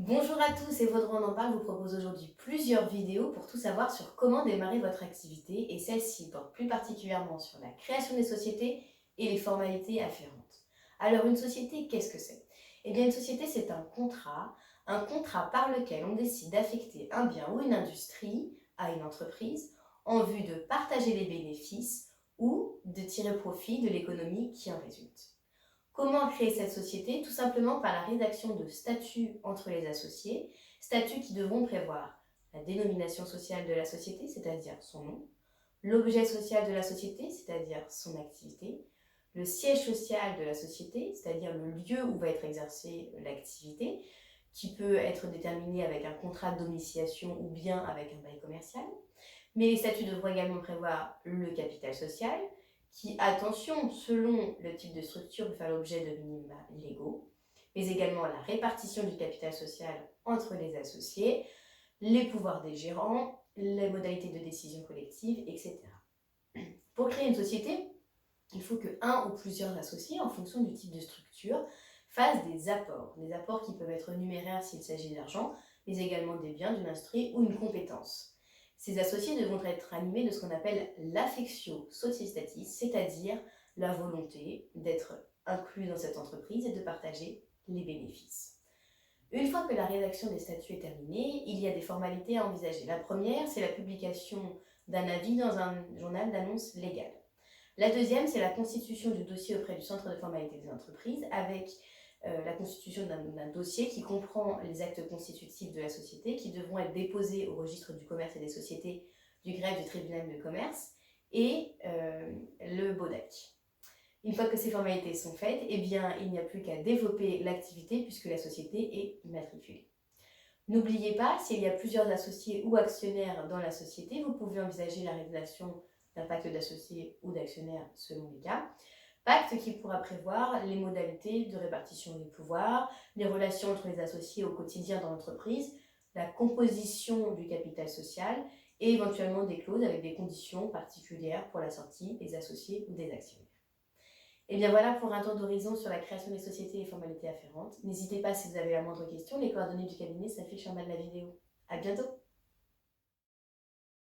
Bonjour à tous, et Vaudrey en parle vous propose aujourd'hui plusieurs vidéos pour tout savoir sur comment démarrer votre activité, et celle-ci porte plus particulièrement sur la création des sociétés et les formalités afférentes. Alors une société, qu'est-ce que c'est? Eh bien une société, c'est un contrat par lequel on décide d'affecter un bien ou une industrie à une entreprise en vue de partager les bénéfices ou de tirer profit de l'économie qui en résulte. Comment créer cette société? Tout simplement par la rédaction de statuts entre les associés, statuts qui devront prévoir la dénomination sociale de la société, c'est-à-dire son nom, l'objet social de la société, c'est-à-dire son activité, le siège social de la société, c'est-à-dire le lieu où va être exercée l'activité, qui peut être déterminé avec un contrat de domiciliation ou bien avec un bail commercial. Mais les statuts devront également prévoir le capital social, qui, attention, selon le type de structure, peut faire l'objet de minima légaux, mais également la répartition du capital social entre les associés, les pouvoirs des gérants, les modalités de décision collective, etc. Pour créer une société, il faut que un ou plusieurs associés, en fonction du type de structure, fassent des apports qui peuvent être numéraires s'il s'agit d'argent, mais également des biens, d'une industrie ou une compétence. Ces associés devront être animés de ce qu'on appelle l'affectio societatis, c'est-à-dire la volonté d'être inclus dans cette entreprise et de partager les bénéfices. Une fois que la rédaction des statuts est terminée, il y a des formalités à envisager. La première, c'est la publication d'un avis dans un journal d'annonce légale. La deuxième, c'est la constitution du dossier auprès du centre de formalité des entreprises avec la constitution d'un dossier qui comprend les actes constitutifs de la société qui devront être déposés au registre du commerce et des sociétés du greffe du tribunal de commerce et le BODAC. Une fois que ces formalités sont faites, eh bien, il n'y a plus qu'à développer l'activité puisque la société est immatriculée. N'oubliez pas, s'il y a plusieurs associés ou actionnaires dans la société, vous pouvez envisager la rédaction d'un pacte d'associés ou d'actionnaires selon les cas. Pacte qui pourra prévoir les modalités de répartition des pouvoirs, les relations entre les associés au quotidien dans l'entreprise, la composition du capital social et éventuellement des clauses avec des conditions particulières pour la sortie des associés ou des actionnaires. Et bien voilà pour un tour d'horizon sur la création des sociétés et les formalités afférentes. N'hésitez pas si vous avez la moindre question, les coordonnées du cabinet s'affichent en bas de la vidéo. À bientôt!